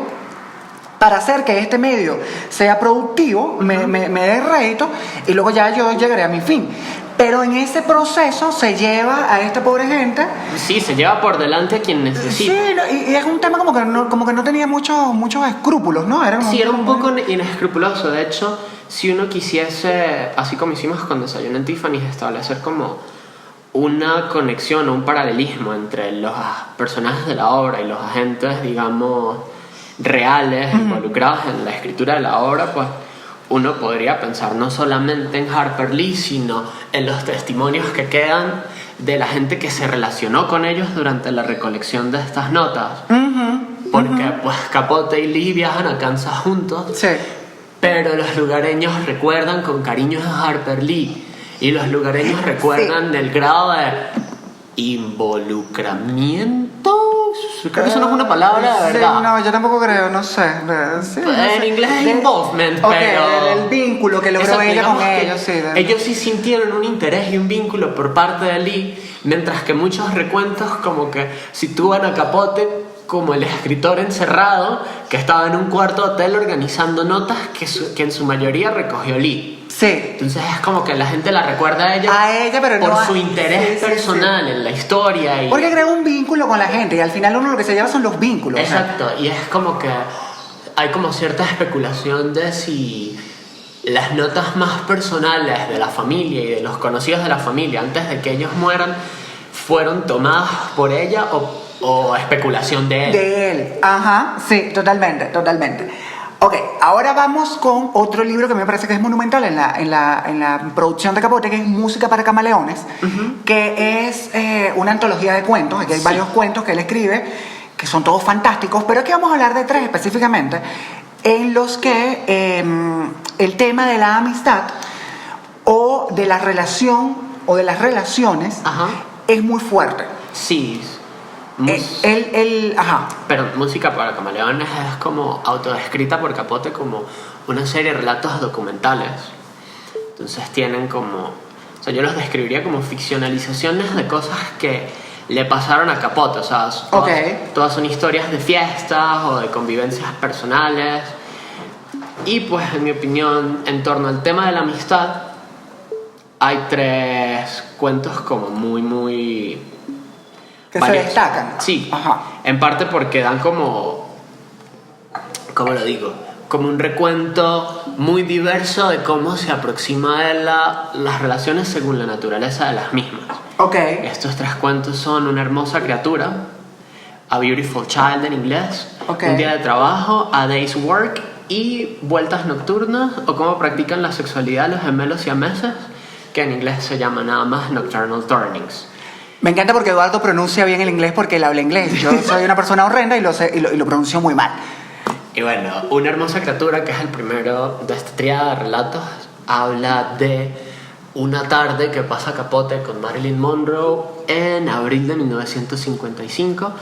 para hacer que este medio sea productivo, me dé rédito y luego ya yo llegaré a mi fin. Pero en ese proceso se lleva a esta pobre gente. Sí, se lleva por delante a quien necesita. Sí, y es un tema como que no tenía muchos escrúpulos, ¿no? Era un poco inescrupuloso. De hecho, si uno quisiese, así como hicimos con Desayuno en Tiffany, establecer como una conexión o un paralelismo entre los personajes de la obra y los agentes, digamos, reales involucrados en la escritura de la obra, pues uno podría pensar no solamente en Harper Lee, sino en los testimonios que quedan de la gente que se relacionó con ellos durante la recolección de estas notas. Porque pues Capote y Lee viajan a Kansas juntos, sí, pero los lugareños recuerdan con cariño a Harper Lee y los lugareños recuerdan del grado de involucramiento. Creo que eso no es una palabra de verdad. Sí, no, yo tampoco creo, no sé. Sí, no en sé. inglés es involvement, okay, pero el vínculo que logró ella con ellos, sí. Ellos sí sintieron un interés y un vínculo por parte de Lee, mientras que muchos recuentos como que sitúan a Capote como el escritor encerrado que estaba en un cuarto de hotel organizando notas que en su mayoría recogió Lee. Sí. Entonces es como que la gente la recuerda a ella, pero por no su interés personal en la historia. Porque crea un vínculo con la gente y al final uno lo que se lleva son los vínculos. Exacto, y es como que hay como cierta especulación de si las notas más personales de la familia y de los conocidos de la familia antes de que ellos mueran fueron tomadas por ella o especulación de él. De él, ajá, sí, totalmente. Ok, ahora vamos con otro libro que me parece que es monumental en la producción de Capote, que es Música para Camaleones, que es una antología de cuentos. Aquí hay varios cuentos que él escribe, que son todos fantásticos, pero aquí vamos a hablar de 3 específicamente, en los que el tema de la amistad o de la relación o de las relaciones es muy fuerte. Sí. Pero Música para Camaleones es como autodescrita por Capote como una serie de relatos documentales. Entonces tienen como... O sea, yo los describiría como ficcionalizaciones de cosas que le pasaron a Capote. O sea, todas son historias de fiestas o de convivencias personales. Y pues, en mi opinión, en torno al tema de la amistad, hay 3 cuentos como muy... que se destacan. Sí, en parte porque dan como... ¿Cómo lo digo? Como un recuento muy diverso de cómo se aproxima de las relaciones según la naturaleza de las mismas. Estos 3 cuentos son Una hermosa criatura, A Beautiful Child en inglés, Un día de trabajo, A Day's Work y Vueltas nocturnas o Cómo practican la sexualidad los gemelos siameses, que en inglés se llama nada más Nocturnal Turnings. Me encanta porque Eduardo pronuncia bien el inglés porque él habla inglés. Yo soy una persona horrenda y lo pronuncio muy mal. Y bueno, Una hermosa criatura, que es el primero de esta tríada de relatos, habla de una tarde que pasa Capote con Marilyn Monroe en abril de 1955,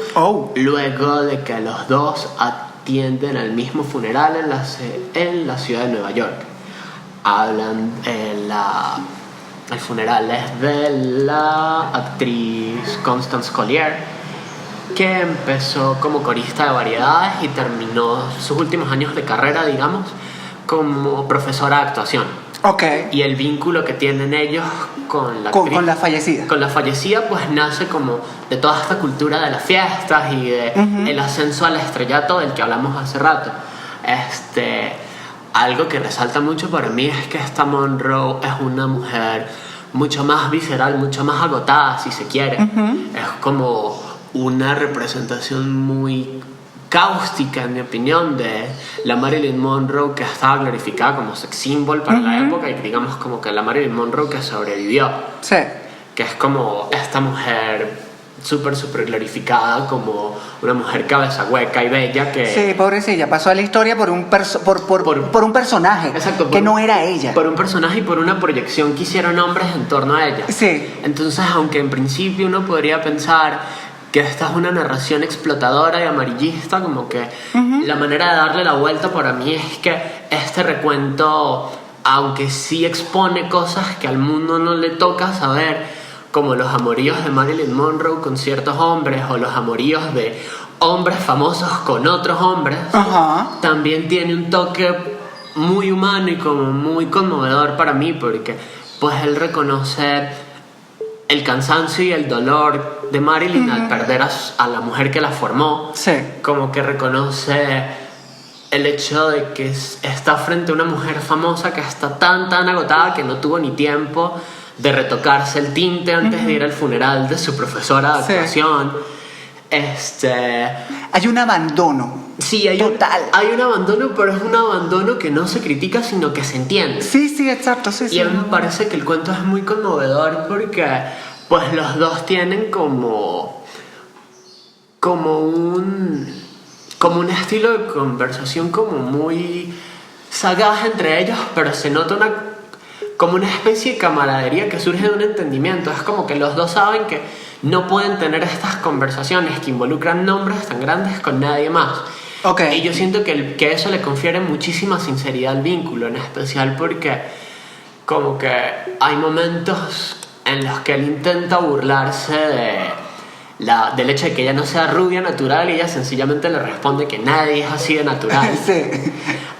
luego de que los dos atienden al mismo funeral en la ciudad de Nueva York. Hablan el funeral es de la actriz Constance Collier, que empezó como corista de variedades y terminó sus últimos años de carrera, digamos, como profesora de actuación. Y el vínculo que tienen ellos con la actriz, con la fallecida. Con la fallecida, pues nace como de toda esta cultura de las fiestas y de el ascenso al estrellato del que hablamos hace rato. Algo que resalta mucho para mí es que esta Monroe es una mujer mucho más visceral, mucho más agotada, si se quiere. Es como una representación muy cáustica, en mi opinión, de la Marilyn Monroe que estaba glorificada como sex symbol para la época, y digamos como que la Marilyn Monroe que sobrevivió. Sí. Que es como esta mujer súper glorificada como una mujer cabeza hueca y bella que... Sí, pobrecilla, pasó a la historia por un personaje. Exacto, que no era ella. Por un personaje y por una proyección que hicieron hombres en torno a ella. Sí. Entonces, aunque en principio uno podría pensar que esta es una narración explotadora y amarillista, como que la manera de darle la vuelta para mí es que este recuento, aunque sí expone cosas que al mundo no le toca saber, como los amoríos de Marilyn Monroe con ciertos hombres o los amoríos de hombres famosos con otros hombres, también tiene un toque muy humano y como muy conmovedor para mí, porque pues él reconoce el cansancio y el dolor de Marilyn al perder a la mujer que la formó. Como que reconoce el hecho de que está frente a una mujer famosa que está tan agotada que no tuvo ni tiempo de retocarse el tinte antes de ir al funeral de su profesora de actuación. Hay un abandono. Sí, total. Hay un abandono, pero es un abandono que no se critica, sino que se entiende. Sí, exacto. Y a mí me parece que el cuento es muy conmovedor porque pues los dos tienen como un estilo de conversación como muy sagaz entre ellos, pero se nota como una especie de camaradería que surge de un entendimiento. Es como que los dos saben que no pueden tener estas conversaciones que involucran nombres tan grandes con nadie más. Y yo siento que eso le confiere muchísima sinceridad al vínculo, en especial porque como que hay momentos en los que él intenta burlarse del hecho de que ella no sea rubia natural, y ella sencillamente le responde que nadie es así de natural. Sí.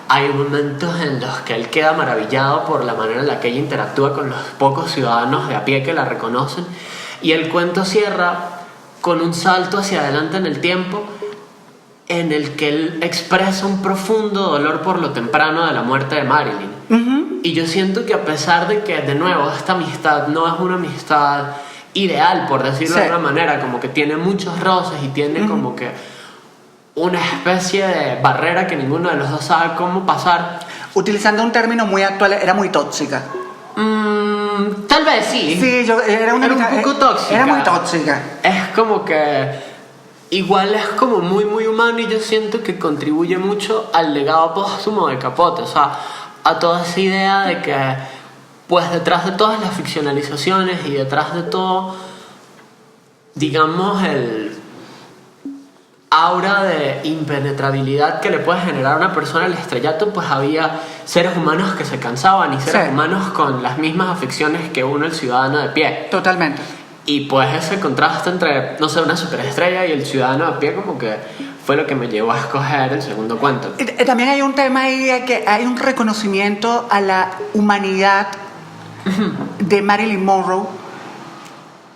Hay momentos en los que él queda maravillado por la manera en la que ella interactúa con los pocos ciudadanos de a pie que la reconocen, y el cuento cierra con un salto hacia adelante en el tiempo en el que él expresa un profundo dolor por lo temprano de la muerte de Marilyn. Ujú. Y yo siento que, a pesar de que, de nuevo, esta amistad no es una amistad ideal, por decirlo Sí. de alguna manera, como que tiene muchos roces y tiene como que una especie de barrera que ninguno de los dos sabe cómo pasar. Utilizando un término muy actual, era muy tóxica. Tal vez sí. Sí, era un poco tóxica. Era muy tóxica. Es como que igual es como muy muy humano, y yo siento que contribuye mucho al legado póstumo de Capote, o sea, a toda esa idea de que, pues, detrás de todas las ficcionalizaciones y detrás de todo, digamos, el aura de impenetrabilidad que le puede generar a una persona el estrellato, pues había seres humanos que se cansaban, y seres Sí. humanos con las mismas afecciones que uno, el ciudadano de pie. Totalmente. Y pues ese contraste entre, no sé, una superestrella y el ciudadano a pie, como que fue lo que me llevó a escoger el segundo cuento. También hay un tema ahí de que hay un reconocimiento a la humanidad de Marilyn Monroe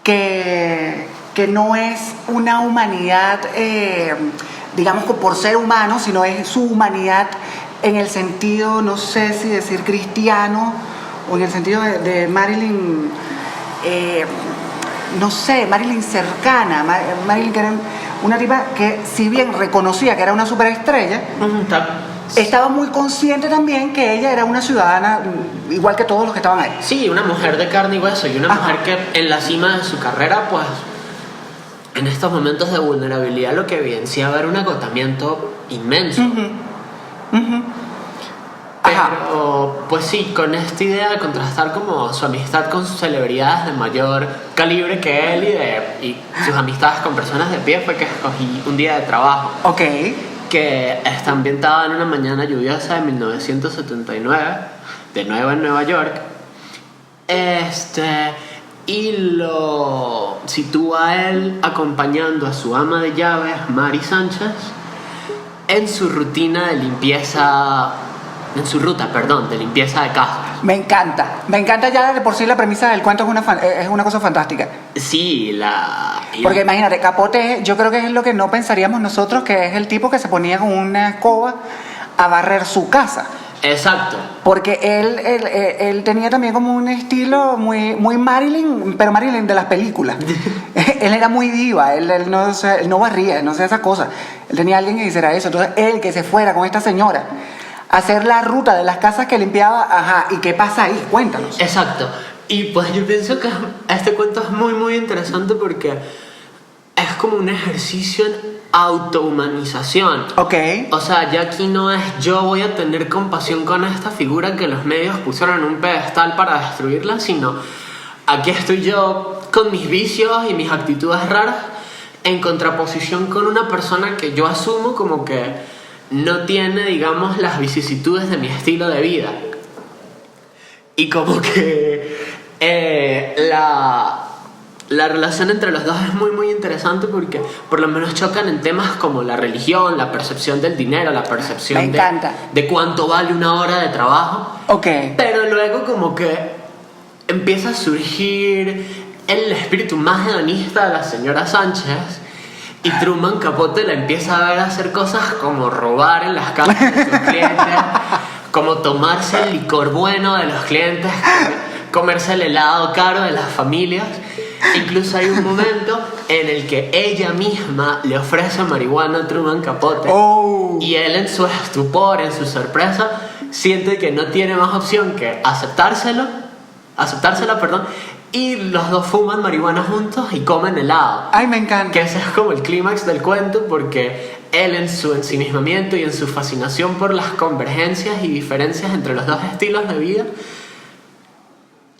que no es una humanidad, digamos, por ser humano, sino es su humanidad en el sentido, no sé si decir cristiano, o en el sentido de Marilyn, no sé, Marilyn cercana, Marilyn que era una tipa que, si bien reconocía que era una superestrella, estaba muy consciente también que ella era una ciudadana igual que todos los que estaban ahí. Sí, una mujer de carne y hueso, y una Ajá. mujer que en la cima de su carrera, pues, en estos momentos de vulnerabilidad, lo que evidenciaba era un agotamiento inmenso. Ajá. Pero, pues sí, con esta idea de contrastar como su amistad con sus celebridades de mayor calibre que él, y sus amistades con personas de pie, fue que escogí Un día de trabajo, Ok. que está ambientada en una mañana lluviosa de 1979, de nuevo en Nueva York. Y lo sitúa a él acompañando a su ama de llaves, Mari Sánchez, en su rutina de limpieza, en su ruta, perdón, de limpieza de casa. Me encanta ya de por sí la premisa del cuento, es una cosa fantástica. Sí, Porque imagínate, Capote, yo creo que es lo que no pensaríamos nosotros, que es el tipo que se ponía con una escoba a barrer su casa. Exacto. Porque él tenía también como un estilo muy, muy Marilyn, pero Marilyn de las películas. Él era muy diva, él no barría, no hacía esas cosas. Él tenía a alguien que hiciera eso. Entonces él que se fuera con esta señora a hacer la ruta de las casas que limpiaba, ajá, ¿y qué pasa ahí? Cuéntanos. Exacto. Y pues yo pienso que este cuento es muy muy interesante porque es como un ejercicio en autohumanización. Ok. O sea, ya aquí no es yo voy a tener compasión con esta figura que los medios pusieron en un pedestal para destruirla, sino aquí estoy yo con mis vicios y mis actitudes raras, en contraposición con una persona que yo asumo como que no tiene, digamos, las vicisitudes de mi estilo de vida. Y como que la relación entre los dos es muy muy interesante porque por lo menos chocan en temas como la religión, la percepción del dinero, la percepción Me encanta. de cuánto vale una hora de trabajo. Ok. Pero luego como que empieza a surgir el espíritu más hedonista de la señora Sánchez, y Truman Capote la empieza a ver hacer cosas como robar en las casas de sus clientes, como tomarse el licor bueno de los clientes, comerse el helado caro de las familias. Incluso hay un momento en el que ella misma le ofrece marihuana a Truman Capote. Oh. Y él, en su estupor, en su sorpresa, siente que no tiene más opción que aceptársela, perdón, y los dos fuman marihuana juntos y comen helado. Ay, me encanta. Que ese es como el clímax del cuento, porque él, en su ensimismamiento y en su fascinación por las convergencias y diferencias entre los dos estilos de vida,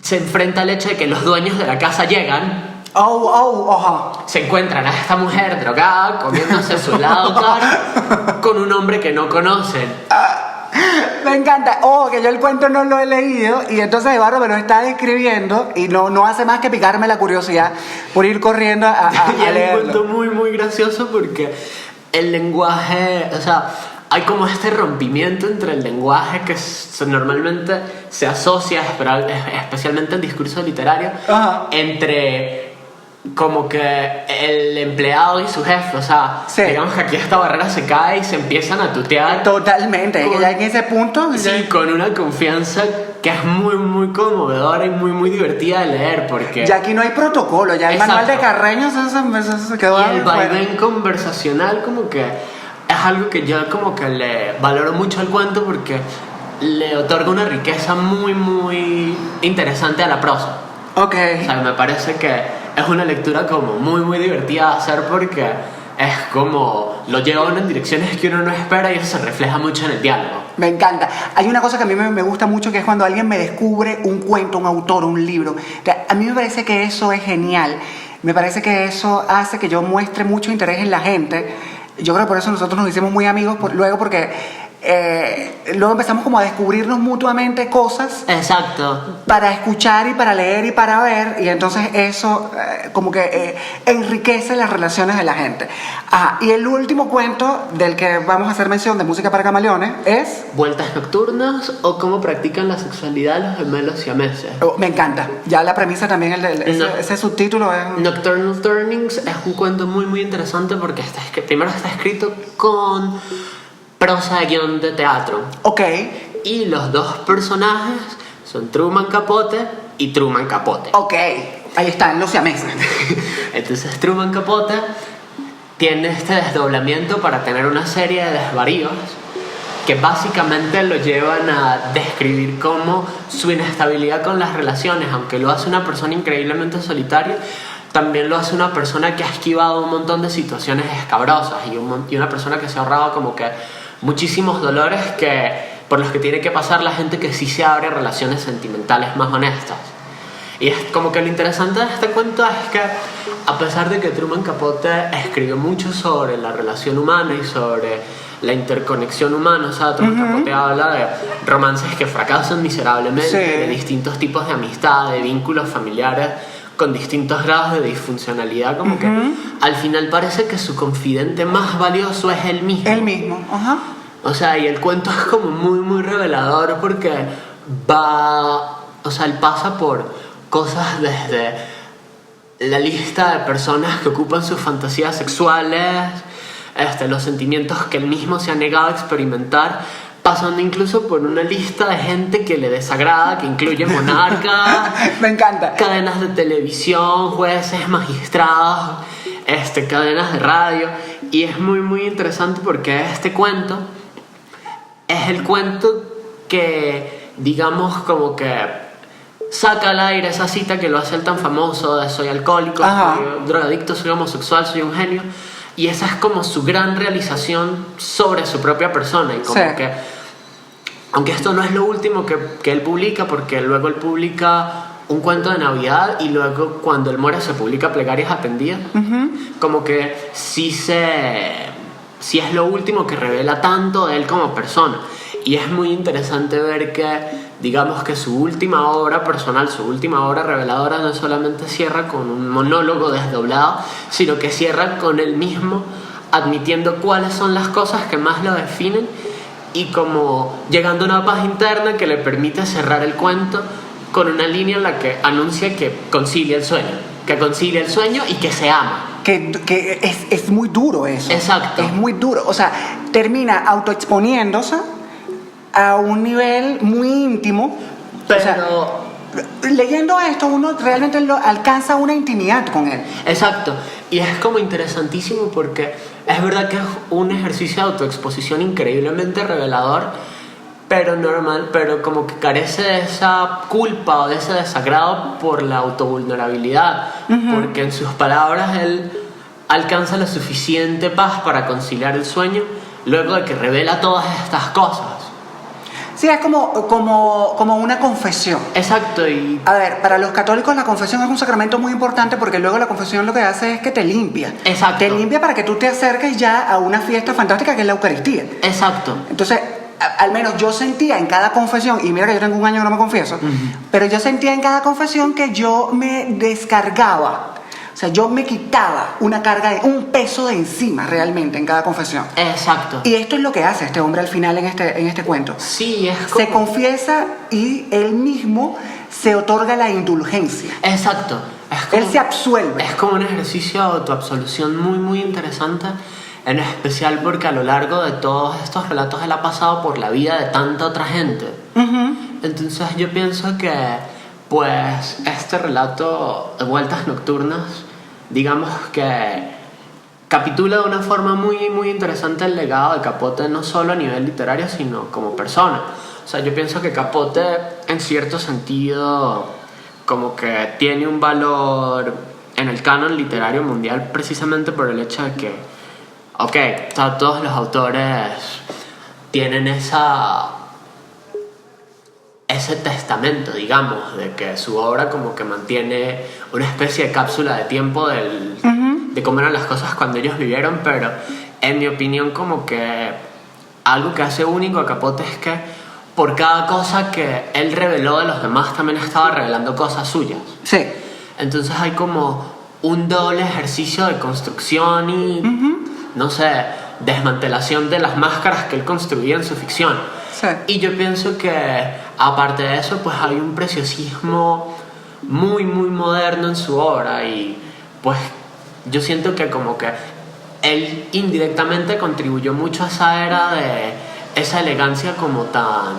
se enfrenta al hecho de que los dueños de la casa llegan, Ajá. se encuentran a esta mujer drogada comiéndose su helado caro con un hombre que no conocen. Me encanta. Oh, que yo el cuento no lo he leído y entonces Eduardo me lo está describiendo y no hace más que picarme la curiosidad por ir corriendo a Y es un leerlo. cuento muy, muy gracioso porque el lenguaje, o sea, hay como este rompimiento entre el lenguaje que normalmente se asocia, especialmente en discurso literario, Ajá. entre como que el empleado y su jefe, o sea, Sí. digamos que aquí esta barrera se cae y se empiezan a tutear. Totalmente, que ya en ese punto... Sí, ya- con una confianza que es muy, muy conmovedora y muy, muy divertida de leer porque... Ya aquí no hay protocolo, ya el Exacto. manual de Carreño se quedó Y el afuera. vaivén conversacional como que es algo que yo como que le valoro mucho al cuento porque le otorga una riqueza muy, muy interesante a la prosa. Ok. O sea, me parece que es una lectura como muy, muy divertida de hacer porque es como lo lleva a uno en direcciones que uno no espera y eso se refleja mucho en el diálogo. Me encanta. Hay una cosa que a mí me gusta mucho que es cuando alguien me descubre un cuento, un autor, un libro. O sea, a mí me parece que eso es genial. Me parece que eso hace que yo muestre mucho interés en la gente. Yo creo que por eso nosotros nos hicimos muy amigos luego porque luego empezamos como a descubrirnos mutuamente cosas Exacto. para escuchar y para leer y para ver y entonces eso como que enriquece las relaciones de la gente. Y el último cuento del que vamos a hacer mención de Música para Camaleones es... Vueltas nocturnas o cómo practican la sexualidad los gemelos siameses. Me encanta. Ya la premisa también, ese subtítulo es... Nocturnal Turnings es un cuento muy muy interesante porque primero está escrito con prosa de guión de teatro Ok. y los dos personajes son Truman Capote y Truman Capote. Ok. Ahí están los siameses. Entonces Truman Capote tiene este desdoblamiento para tener una serie de desvaríos que básicamente lo llevan a describir como su inestabilidad con las relaciones, aunque lo hace una persona increíblemente solitaria, también lo hace una persona que ha esquivado un montón de situaciones escabrosas y una persona que se ha ahorrado como que muchísimos dolores por los que tiene que pasar la gente que sí se abre a relaciones sentimentales más honestas. Y es como que lo interesante de este cuento es que a pesar de que Truman Capote escribió mucho sobre la relación humana y sobre la interconexión humana, o sea, Truman Capote habla de romances que fracasan miserablemente, Sí. de distintos tipos de amistad, de vínculos familiares con distintos grados de disfuncionalidad, como que al final parece que su confidente más valioso es él mismo. Él mismo. Ajá. O sea, y el cuento es como muy, muy revelador porque o sea, él pasa por cosas desde la lista de personas que ocupan sus fantasías sexuales, los sentimientos que él mismo se ha negado a experimentar, pasando incluso por una lista de gente que le desagrada, que incluye monarcas, Me encanta. cadenas de televisión, jueces, magistrados, cadenas de radio. Y es muy, muy interesante porque este cuento es el cuento que, digamos, como que saca al aire esa cita que lo hace él tan famoso de soy alcohólico, Ajá. soy drogadicto, soy homosexual, soy un genio. Y esa es como su gran realización sobre su propia persona. Y como Sí. que, aunque esto no es lo último que él publica, porque luego él publica un cuento de Navidad y luego cuando él muere se publica Plegarias Atendidas. Como que sí es lo último que revela tanto de él como persona. Y es muy interesante ver que, digamos que su última obra personal, su última obra reveladora no solamente cierra con un monólogo desdoblado, sino que cierra con él mismo admitiendo cuáles son las cosas que más lo definen y como llegando a una paz interna que le permite cerrar el cuento con una línea en la que anuncia que concilia el sueño y que se ama. Que es muy duro eso. Exacto. Es muy duro. O sea, termina autoexponiéndose a un nivel muy íntimo. Pero... O sea, leyendo esto uno realmente alcanza una intimidad con él. Exacto, y es como interesantísimo porque es verdad que es un ejercicio de autoexposición increíblemente revelador, pero como que carece de esa culpa o de ese desagrado por la autovulnerabilidad, porque en sus palabras él alcanza la suficiente paz para conciliar el sueño luego de que revela todas estas cosas. Sí, es como una confesión. Exacto, y A ver, para los católicos la confesión es un sacramento muy importante porque luego la confesión lo que hace es que te limpia. Exacto. Te limpia para que tú te acerques ya a una fiesta fantástica que es la Eucaristía. exacto. Entonces, al menos yo sentía en cada confesión, y mira que yo tengo un año que no me confieso, pero yo sentía en cada confesión que yo me descargaba. O sea, yo me quitaba una carga, un peso de encima realmente en cada confesión. Exacto. Y esto es lo que hace este hombre al final en este cuento. Sí, es como... Se confiesa y él mismo se otorga la indulgencia. Exacto. Es como... Él se absuelve. Es como un ejercicio de autoabsolución muy, muy interesante, en especial porque a lo largo de todos estos relatos él ha pasado por la vida de tanta otra gente. Entonces yo pienso que, pues, este relato de Vueltas Nocturnas, digamos que capitula de una forma muy, muy interesante el legado de Capote, no solo a nivel literario, sino como persona. O sea, yo pienso que Capote, en cierto sentido, como que tiene un valor en el canon literario mundial precisamente por el hecho de que, ok, todos los autores tienen ese testamento, digamos, de que su obra como que mantiene una especie de cápsula de tiempo de cómo eran las cosas cuando ellos vivieron, pero en mi opinión como que algo que hace único a Capote es que por cada cosa que él reveló de los demás también estaba revelando cosas suyas. Sí. Entonces hay como un doble ejercicio de construcción y, no sé, desmantelación de las máscaras que él construía en su ficción. Sí. Y yo pienso que, aparte de eso, pues hay un preciosismo muy, muy moderno en su obra y, pues, yo siento que como que él indirectamente contribuyó mucho a esa era de esa elegancia como tan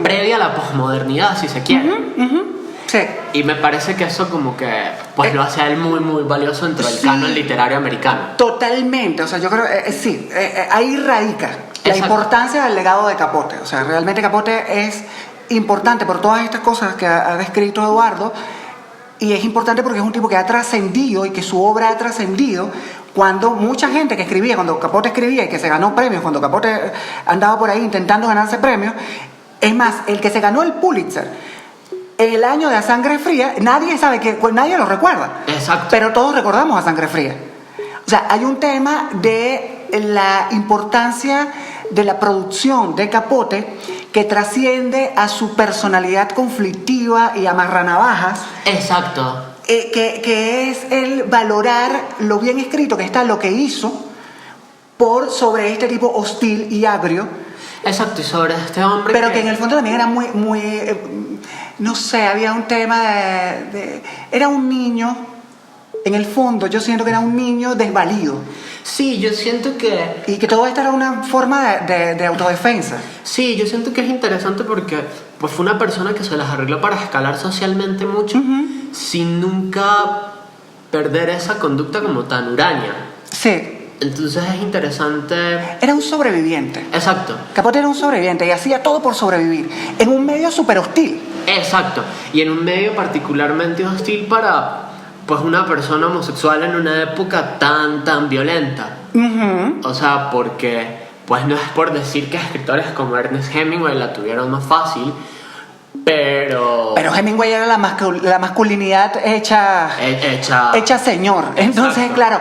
previa a la posmodernidad, si se quiere. Sí. Y me parece que eso como que pues lo hace a él muy, muy valioso dentro del canon literario americano. Totalmente, o sea, yo creo, sí, ahí radica la Exacto. importancia del legado de Capote. O sea, realmente Capote es importante por todas estas cosas que ha descrito Eduardo, y es importante porque es un tipo que ha trascendido y que su obra ha trascendido cuando mucha gente que escribía, cuando Capote escribía y que se ganó premios, cuando Capote andaba por ahí intentando ganarse premios. Es más, el que se ganó el Pulitzer en el año de A Sangre Fría, nadie sabe nadie lo recuerda. Exacto. Pero todos recordamos A Sangre Fría. O sea, hay un tema de la importancia de la producción de Capote que trasciende a su personalidad conflictiva y amarranavajas. Exacto. Que es el valorar lo bien escrito que está lo que hizo sobre este tipo hostil y agrio. Exacto, y sobre este hombre Pero que en el fondo también era muy, no sé, había un tema era un niño, en el fondo yo siento que era un niño desvalido. Sí, yo siento que... Y que todo esto era una forma de autodefensa. Sí, yo siento que es interesante porque pues fue una persona que se las arregló para escalar socialmente mucho sin nunca perder esa conducta como tan huraña. Sí. Entonces es interesante... Era un sobreviviente. Exacto. Capote era un sobreviviente y hacía todo por sobrevivir en un medio súper hostil. Exacto. Y en un medio particularmente hostil para pues una persona homosexual en una época tan violenta. O sea, porque pues no es por decir que escritores como Ernest Hemingway la tuvieron más fácil, pero Hemingway era la masculinidad hecha señor. Entonces, Exacto. claro,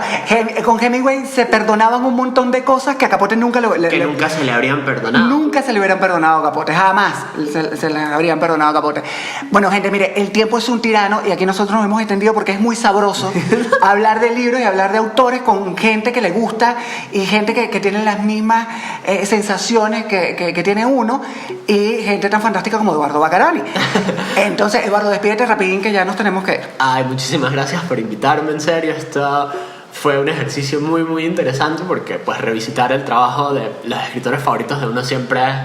con Hemingway se perdonaban un montón de cosas que a Capote nunca nunca se le habrían perdonado. Nunca se le hubieran perdonado a Capote, jamás se le habrían perdonado a Capote. Bueno, gente, mire, el tiempo es un tirano y aquí nosotros nos hemos extendido porque es muy sabroso hablar de libros y hablar de autores con gente que le gusta y gente que tiene las mismas sensaciones que tiene uno, y gente tan fantástica como Eduardo Bacarani. Entonces, Eduardo, despídete rapidín que ya nos tenemos que ir. Ay, muchísimas gracias por invitarme, en serio. Esto fue un ejercicio muy, muy interesante porque pues revisitar el trabajo de los escritores favoritos de uno siempre es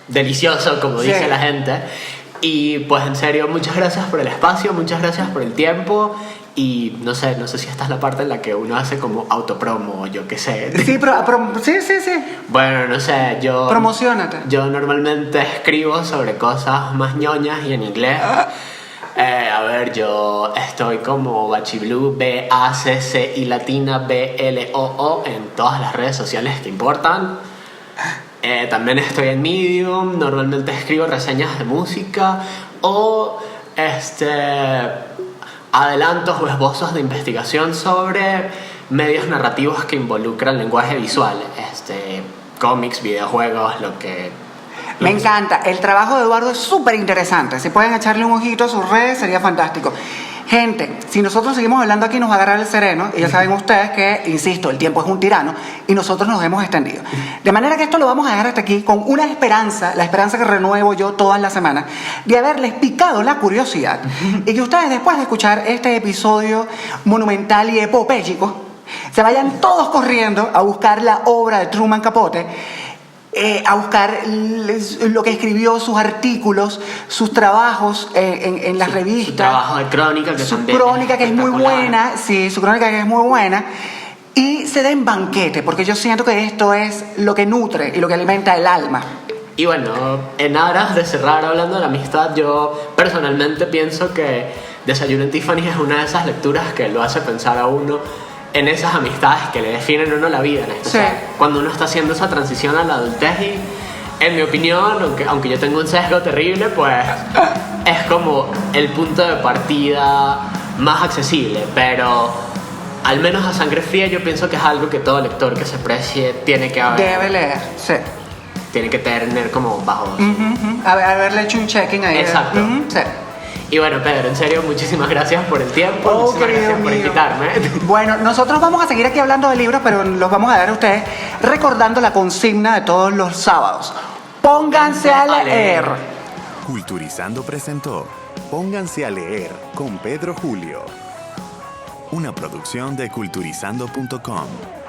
delicioso, como Sí. dice la gente. Y pues en serio, muchas gracias por el espacio, muchas gracias por el tiempo. Y no sé si esta es la parte en la que uno hace como autopromo, yo qué sé. Sí, sí. Bueno, no sé, yo... Promocionate. Yo normalmente escribo sobre cosas más ñoñas y en inglés. A ver, yo estoy como Bachiblu, B-A-C-C y latina B-L-O-O en todas las redes sociales que importan. También estoy en Medium, normalmente escribo reseñas de música o adelantos o esbozos de investigación sobre medios narrativos que involucran lenguaje visual, cómics, videojuegos, lo que... Me encanta. El trabajo de Eduardo es súper interesante. Si pueden echarle un ojito a sus redes, sería fantástico. Gente, si nosotros seguimos hablando aquí nos va a agarrar el sereno, y ya saben ustedes que, insisto, el tiempo es un tirano y nosotros nos hemos extendido. De manera que esto lo vamos a dejar hasta aquí con una esperanza, la esperanza que renuevo yo todas las semanas, de haberles picado la curiosidad y que ustedes, después de escuchar este episodio monumental y epopéyico, se vayan todos corriendo a buscar la obra de Truman Capote, a buscar lo que escribió, sus artículos, sus trabajos en las revistas. Su trabajo de crónica, que su crónica que es muy buena, sí, su crónica que es muy buena. Y se den banquete, porque yo siento que esto es lo que nutre y lo que alimenta el alma. Y bueno, en aras de cerrar hablando de la amistad, yo personalmente pienso que Desayuno en Tiffany es una de esas lecturas que lo hace pensar a uno en esas amistades que le definen a uno la vida, ¿no? Sí. O sea, cuando uno está haciendo esa transición a la adultez y, en mi opinión, aunque yo tengo un sesgo terrible, pues es como el punto de partida más accesible, pero al menos a sangre fría yo pienso que es algo que todo lector que se precie tiene que Debe leer, sí. Tiene que tener como bajo. Haberle hecho un checking ahí. Exacto. Sí. Y bueno, Pedro, en serio, muchísimas gracias por el tiempo, Oh, muchísimas querido gracias por mío. invitarme. Bueno, nosotros vamos a seguir aquí hablando de libros, pero los vamos a dar a ustedes recordando la consigna de todos los sábados. Pónganse a leer. Culturizando presentó Pónganse a leer con Pedro Julio. Una producción de culturizando.com.